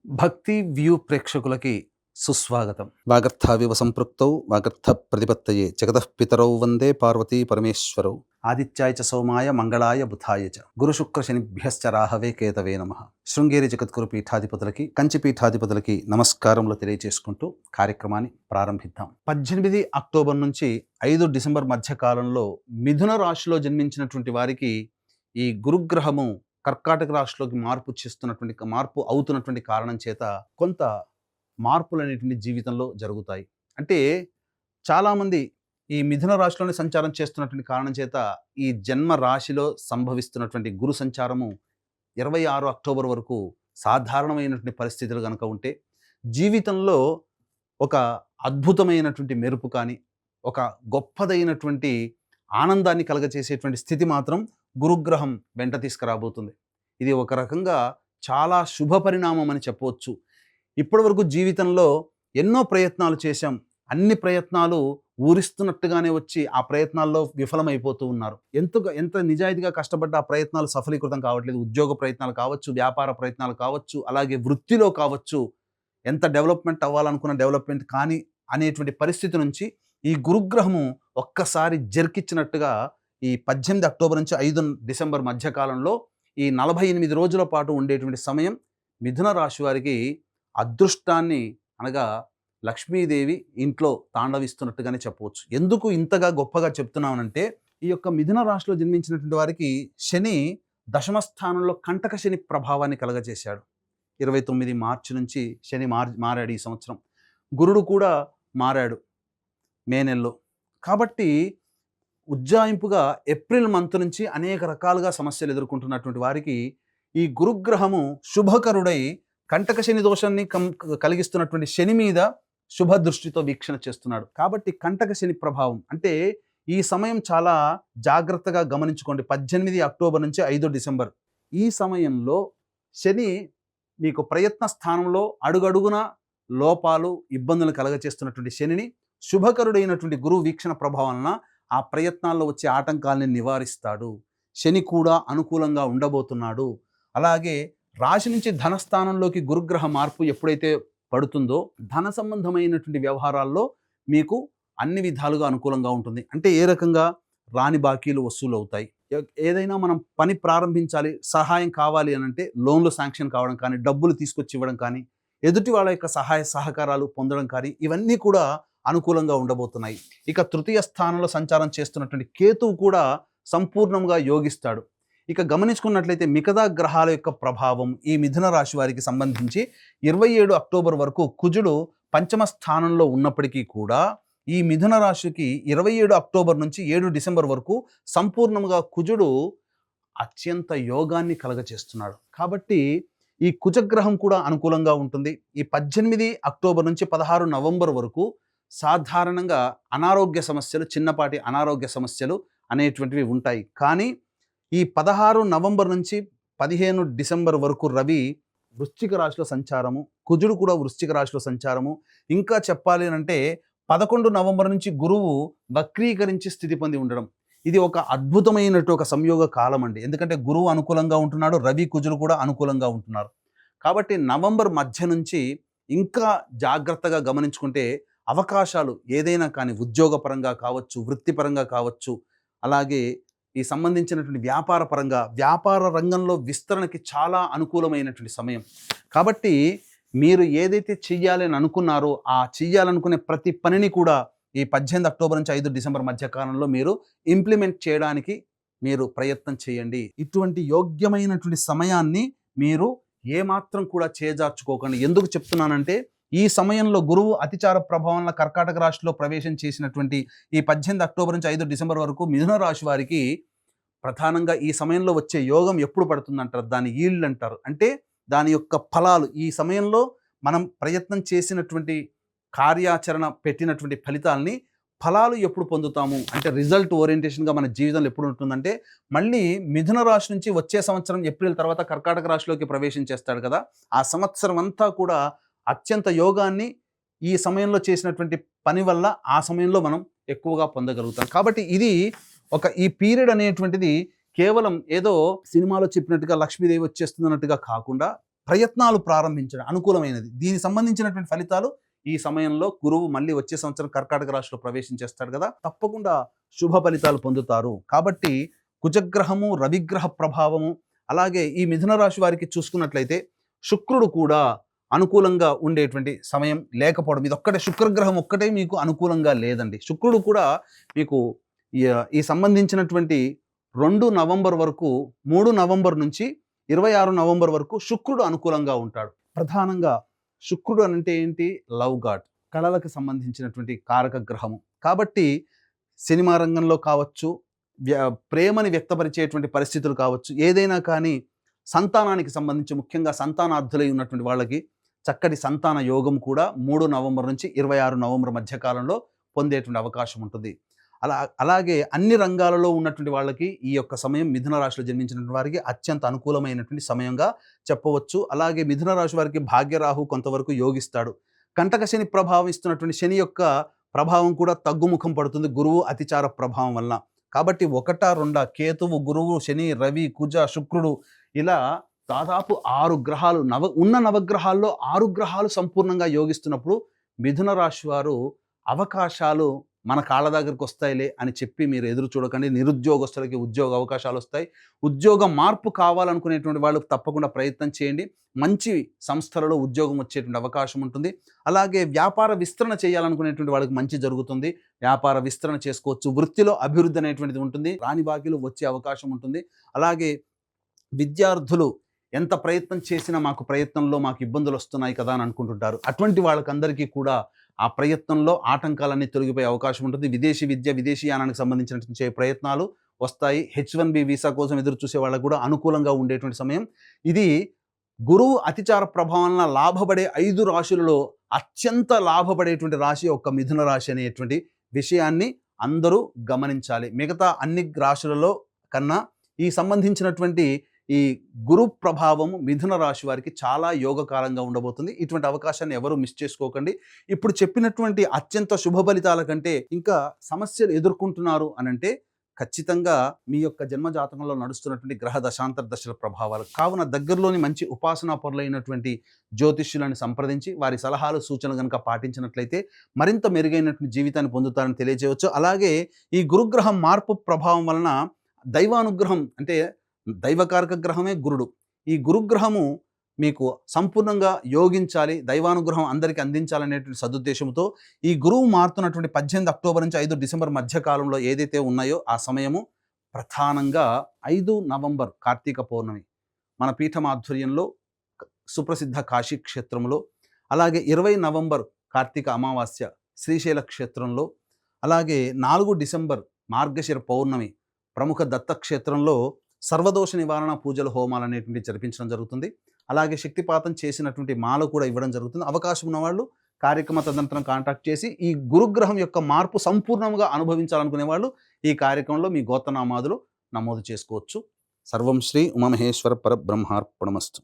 భక్తి వ్యూ ప్రేక్షకులకి సుస్వాగతం. వాగర్థావివ సంపృక్తౌ వాగర్థ ప్రతిపత్తయే జగతః పితరౌ వందే పార్వతీ పరమేశ్వరౌ ఆదిత్యాయ చ సోమాయ మంగళాయ బుధాయ చ గురు శుక్ర శనిభ్యశ్చ రాహవే కేతవే నమః. శృంగేరి జగద్గురు పీఠాధిపతులకి కంచి పీఠాధిపతులకి నమస్కారములు తెలియచేసుకుంటూ కార్యక్రమాన్ని ప్రారంభిద్దాం. 18 అక్టోబర్ నుంచి 5 డిసెంబర్ మధ్య కాలంలో మిథున రాశిలో జన్మించినటువంటి వారికి ఈ గురుగ్రహము కర్కాటక రాశిలోకి మార్పు అవుతున్నటువంటి కారణం చేత కొంత మార్పులు అనేటువంటి జీవితంలో జరుగుతాయి. అంటే చాలామంది ఈ మిథున రాశిలోనే సంచారం చేస్తున్నటువంటి కారణం చేత ఈ జన్మ రాశిలో సంభవిస్తున్నటువంటి గురు సంచారము 26 అక్టోబర్ వరకు సాధారణమైనటువంటి పరిస్థితులు కనుక ఉంటే, జీవితంలో ఒక అద్భుతమైనటువంటి మెరుపు కానీ, ఒక గొప్పదైనటువంటి ఆనందాన్ని కలగచేసేటువంటి స్థితి మాత్రం గురుగ్రహం వెంట తీసుకురాబోతుంది. ఇది ఒక రకంగా చాలా శుభ పరిణామం అని చెప్పవచ్చు. ఇప్పటివరకు జీవితంలో ఎన్నో ప్రయత్నాలు చేశాం. అన్ని ప్రయత్నాలు ఊరిస్తున్నట్టుగానే వచ్చి ఆ ప్రయత్నాల్లో విఫలమైపోతూ ఉన్నారు. ఎంత నిజాయితీగా కష్టపడ్డ ఆ ప్రయత్నాలు సఫలీకృతం కావట్లేదు. ఉద్యోగ ప్రయత్నాలు కావచ్చు, వ్యాపార ప్రయత్నాలు కావచ్చు, అలాగే వృత్తిలో కావచ్చు. ఎంత డెవలప్మెంట్ అవ్వాలనుకున్న డెవలప్మెంట్ కానీ అనేటువంటి పరిస్థితి నుంచి ఈ గురుగ్రహము ఒక్కసారి జర్కిచ్చినట్టుగా ఈ 18 అక్టోబర్ నుంచి 5 డిసెంబర్ మధ్యకాలంలో ఈ 48 రోజుల పాటు ఉండేటువంటి సమయం మిథున రాశి వారికి అదృష్టాన్ని అనగా లక్ష్మీదేవి ఇంట్లో తాండవిస్తున్నట్టుగానే చెప్పవచ్చు. ఎందుకు ఇంతగా గొప్పగా చెప్తున్నానంటే, ఈ యొక్క మిథున రాశిలో జన్మించినటువంటి వారికి శని దశమ స్థానంలో కంటక శని ప్రభావాన్ని కలగజేశాడు. 29 మార్చి నుంచి శని మారాడు ఈ సంవత్సరం. గురుడు కూడా మారాడు మే నెలలో. కాబట్టి ఉజ్జాయింపుగా ఏప్రిల్ మంత్ నుంచి అనేక రకాలుగా సమస్యలు ఎదుర్కొంటున్నటువంటి వారికి ఈ గురుగ్రహము శుభకరుడై కంటక శని దోషాన్ని కలిగిస్తున్నటువంటి శని మీద శుభ దృష్టితో వీక్షణ చేస్తున్నాడు. కాబట్టి కంటక శని ప్రభావం అంటే ఈ సమయం చాలా జాగ్రత్తగా గమనించుకోండి. 18 అక్టోబర్ నుంచి 5 డిసెంబర్ ఈ సమయంలో శని మీకు ప్రయత్న స్థానంలో అడుగడుగున లోపాలు, ఇబ్బందులు కలగచేస్తున్నటువంటి శనిని శుభకరుడైనటువంటి గురువు వీక్షణ ప్రభావం ఆ ప్రయత్నాల్లో వచ్చే ఆటంకాలని నివారిస్తాడు. శని కూడా అనుకూలంగా ఉండబోతున్నాడు. అలాగే రాశి నుంచి ధనస్థానంలోకి గురుగ్రహ మార్పు ఎప్పుడైతే పడుతుందో ధన సంబంధమైనటువంటి వ్యవహారాల్లో మీకు అన్ని విధాలుగా అనుకూలంగా ఉంటుంది. అంటే ఏ రకంగా రాని బాకీలు వసూలు అవుతాయి. ఏదైనా మనం పని ప్రారంభించాలి, సహాయం కావాలి అని అంటే లోన్లు శాంక్షన్ కావడం కానీ, డబ్బులు తీసుకొచ్చి ఇవ్వడం కానీ, ఎదుటి వాళ్ళ యొక్క సహాయ సహకారాలు పొందడం కానీ ఇవన్నీ కూడా అనుకూలంగా ఉండబోతున్నాయి. ఇక తృతీయ స్థానంలో సంచారం చేస్తున్నటువంటి కేతువు కూడా సంపూర్ణంగా యోగిస్తాడు. ఇక గమనించుకున్నట్లయితే మిగతా గ్రహాల యొక్క ప్రభావం ఈ మిథున రాశి వారికి సంబంధించి 27 అక్టోబర్ వరకు కుజుడు పంచమ స్థానంలో ఉన్నప్పటికీ కూడా ఈ మిథున రాశికి 27 అక్టోబర్ నుంచి 7 డిసెంబర్ వరకు సంపూర్ణంగా కుజుడు అత్యంత యోగాన్ని కలగచేస్తున్నాడు. కాబట్టి ఈ కుజగ్రహం కూడా అనుకూలంగా ఉంటుంది. ఈ 18 అక్టోబర్ నుంచి 16 నవంబర్ వరకు సాధారణంగా అనారోగ్య సమస్యలు, చిన్నపాటి అనారోగ్య సమస్యలు అనేటువంటివి ఉంటాయి. కానీ ఈ 16 నవంబర్ నుంచి 15 డిసెంబర్ వరకు రవి వృశ్చిక రాశిలో సంచారము, కుజుడు కూడా వృశ్చిక రాశిలో సంచారము. ఇంకా చెప్పాలి అంటే 11 నవంబర్ నుంచి గురువు వక్రీకరించి స్థితి పొంది ఉండడం. ఇది ఒక అద్భుతమైనటువంటి ఒక సంయోగ కాలం అండి. ఎందుకంటే గురువు అనుకూలంగా ఉంటున్నాడు, రవి కుజుడు కూడా అనుకూలంగా ఉంటున్నారు. కాబట్టి నవంబర్ మధ్య నుంచి ఇంకా జాగ్రత్తగా గమనించుకుంటే అవకాశాలు ఏదైనా కానీ ఉద్యోగపరంగా కావచ్చు, వృత్తిపరంగా కావచ్చు, అలాగే ఈ సంబంధించినటువంటి వ్యాపార రంగంలో విస్తరణకి చాలా అనుకూలమైనటువంటి సమయం. కాబట్టి మీరు ఏదైతే చెయ్యాలని అనుకున్నారో ఆ చెయ్యాలనుకునే ప్రతి పనిని కూడా ఈ 18 అక్టోబర్ నుంచి 5 డిసెంబర్ మధ్య కాలంలో మీరు ఇంప్లిమెంట్ చేయడానికి మీరు ప్రయత్నం చేయండి. ఇటువంటి యోగ్యమైనటువంటి సమయాన్ని మీరు ఏమాత్రం కూడా చేజార్చుకోకండి. ఎందుకు చెప్తున్నానంటే, ఈ సమయంలో గురువు అతిచార ప్రభావంలో కర్కాటక రాశిలో ప్రవేశం చేసినటువంటి ఈ 18 అక్టోబర్ నుంచి 5 డిసెంబర్ వరకు మిథున రాశి వారికి ప్రధానంగా ఈ సమయంలో వచ్చే యోగం ఎప్పుడు పడుతుందంటారు, దాని ఈల్డ్ అంటారు. అంటే దాని యొక్క ఫలాలు ఈ సమయంలో మనం ప్రయత్నం చేసినటువంటి కార్యాచరణ పెట్టినటువంటి ఫలాలు ఎప్పుడు పొందుతాము అంటే రిజల్ట్ ఓరియంటేషన్గా మన జీవితంలో ఎప్పుడు ఉంటుందంటే, మళ్ళీ మిథున రాశి నుంచి వచ్చే సంవత్సరం ఏప్రిల్ తర్వాత కర్కాటక రాశిలోకి ప్రవేశం చేస్తాడు కదా, ఆ సంవత్సరం అంతా కూడా అత్యంత యోగాన్ని ఈ సమయంలో చేసినటువంటి పని వల్ల ఆ సమయంలో మనం ఎక్కువగా పొందగలుగుతాం. కాబట్టి ఇది ఈ పీరియడ్ అనేటువంటిది కేవలం ఏదో సినిమాలో చెప్పినట్టుగా లక్ష్మీదేవి వచ్చేస్తుంది అన్నట్టుగా కాకుండా ప్రయత్నాలు ప్రారంభించడం అనుకూలమైనది. దీనికి సంబంధించినటువంటి ఫలితాలు ఈ సమయంలో గురువు మళ్ళీ వచ్చే సంవత్సరం కర్కాటక రాశిలో ప్రవేశించేస్తాడు కదా, తప్పకుండా శుభ ఫలితాలు పొందుతారు. కాబట్టి కుజగ్రహము, రవిగ్రహ ప్రభావము, అలాగే ఈ మిథున రాశి వారికి చూసుకున్నట్లయితే శుక్రుడు కూడా అనుకూలంగా ఉండేటువంటి సమయం లేకపోవడం, ఇది ఒక్కటే శుక్రగ్రహం ఒక్కటే మీకు అనుకూలంగా లేదండి. శుక్రుడు కూడా మీకు ఈ సంబంధించినటువంటి 2 నవంబర్ వరకు, 3 నవంబర్ నుంచి 26 నవంబర్ వరకు శుక్రుడు అనుకూలంగా ఉంటాడు. ప్రధానంగా శుక్రుడు అంటే ఏంటి? లవ్ గాడ్, కళలకు సంబంధించినటువంటి కారక గ్రహము. కాబట్టి సినిమా రంగంలో కావచ్చు, ప్రేమని వ్యక్తపరిచేటువంటి పరిస్థితులు కావచ్చు, ఏదైనా కానీ సంతానానికి సంబంధించి ముఖ్యంగా సంతానార్థులై ఉన్నటువంటి వాళ్ళకి చక్కటి సంతాన యోగం కూడా 3 నవంబర్ నుంచి 26 నవంబర్ మధ్యకాలంలో పొందేటువంటి అవకాశం ఉంటుంది. అలాగే అన్ని రంగాలలో ఉన్నటువంటి వాళ్ళకి ఈ యొక్క సమయం మిథున రాశిలో జన్మించినటువంటి వారికి అత్యంత అనుకూలమైనటువంటి సమయంగా చెప్పవచ్చు. అలాగే మిథున రాశి వారికి భాగ్యరాహు కొంతవరకు యోగిస్తాడు. కంటక శని ప్రభావం ఇస్తున్నటువంటి శని యొక్క ప్రభావం కూడా తగ్గుముఖం పడుతుంది గురువు అతిచార ప్రభావం వలన. కాబట్టి 1, 2 కేతువు, గురువు, శని, రవి, కుజ, శుక్రుడు, ఇలా దాదాపు 6 గ్రహాలు ఉన్న నవగ్రహాల్లో 6 గ్రహాలు సంపూర్ణంగా యోగిస్తున్నప్పుడు మిథున రాశి వారు అవకాశాలు మన కాళ్ళ దగ్గరికి వస్తాయిలే అని చెప్పి మీరు ఎదురు చూడకండి. నిరుద్యోగస్తులకి ఉద్యోగ అవకాశాలు వస్తాయి. ఉద్యోగ మార్పు కావాలనుకునేటువంటి వాళ్ళు తప్పకుండా ప్రయత్నం చేయండి. మంచి సంస్థలలో ఉద్యోగం వచ్చేటువంటి అవకాశం ఉంటుంది. అలాగే వ్యాపార విస్తరణ చేయాలనుకునేటువంటి వాళ్ళకి మంచి జరుగుతుంది. వ్యాపార విస్తరణ చేసుకోవచ్చు. వృత్తిలో అభివృద్ధి అనేటువంటిది ఉంటుంది. రాని బాకీలు వచ్చే అవకాశం ఉంటుంది. అలాగే విద్యార్థులు ఎంత ప్రయత్నం చేసినా ప్రయత్నంలో మాకు ఇబ్బందులు వస్తున్నాయి కదా అని అనుకుంటుంటారు. అటువంటి వాళ్ళకందరికీ కూడా ఆ ప్రయత్నంలో ఆటంకాలన్నీ తొలగిపోయే అవకాశం ఉంటుంది. విదేశీ విద్య, విదేశీయానానికి సంబంధించినటువంటి ప్రయత్నాలు వస్తాయి. H1B వీసా కోసం ఎదురు చూసే వాళ్ళకు కూడా అనుకూలంగా ఉండేటువంటి సమయం ఇది. గురువు అతిచార ప్రభావం వలన లాభపడే 5 రాశులలో అత్యంత లాభపడేటువంటి రాశి ఒక మిథున రాశి అనేటువంటి విషయాన్ని అందరూ గమనించాలి. మిగతా అన్ని రాశులలో కన్నా ఈ సంబంధించినటువంటి ఈ గురు ప్రభావము మిథున రాశి వారికి చాలా యోగకారంగా ఉండబోతుంది. ఇటువంటి అవకాశాన్ని ఎవరు మిస్ చేసుకోకండి. ఇప్పుడు చెప్పినటువంటి అత్యంత శుభ ఫలితాల కంటే ఇంకా సమస్యలు ఎదుర్కొంటున్నారు అనంటే ఖచ్చితంగా మీ యొక్క జన్మజాతకంలో నడుస్తున్నటువంటి గ్రహ దశాంతర దశల ప్రభావాలు. కావున దగ్గరలోని మంచి ఉపాసనా పరులైనటువంటి జ్యోతిష్యులను సంప్రదించి వారి సలహాలు, సూచనలు కనుక పాటించినట్లయితే మరింత మెరుగైనటువంటి జీవితాన్ని పొందుతారని తెలియజేయవచ్చు. అలాగే ఈ గురుగ్రహం మార్పు ప్రభావం వలన దైవానుగ్రహం, అంటే దైవకారక గ్రహమే గురుడు. ఈ గురుగ్రహము మీకు సంపూర్ణంగా యోగించాలి, దైవానుగ్రహం అందరికీ అందించాలనేటువంటి సదుద్దేశంతో ఈ గురువు మారుతున్నటువంటి 18 అక్టోబర్ నుంచి 5 డిసెంబర్ మధ్యకాలంలో ఏదైతే ఉన్నాయో ఆ సమయము ప్రధానంగా 5 నవంబర్ కార్తీక పౌర్ణమి మన పీఠం ఆధ్వర్యంలో సుప్రసిద్ధ కాశీ క్షేత్రంలో, అలాగే 20 నవంబర్ కార్తీక అమావాస్య శ్రీశైల క్షేత్రంలో, అలాగే 4 డిసెంబర్ మార్గశిర పౌర్ణమి ప్రముఖ దత్తక్షేత్రంలో సర్వదోష నివారణ పూజలు, హోమాలు అనేటువంటి జరిపించడం జరుగుతుంది. అలాగే శక్తిపాతం చేసినటువంటి మాల కూడా ఇవ్వడం జరుగుతుంది. అవకాశం ఉన్నవాళ్ళు కార్యక్రమ తదనంతరం కాంటాక్ట్ చేసి ఈ గురుగ్రహం యొక్క మార్పు సంపూర్ణంగా అనుభవించాలనుకునే వాళ్ళు ఈ కార్యక్రమంలో మీ గోత్రనామాదులు నమోదు చేసుకోవచ్చు. సర్వం శ్రీ ఉమామహేశ్వర పరబ్రహ్మార్పణమస్తు.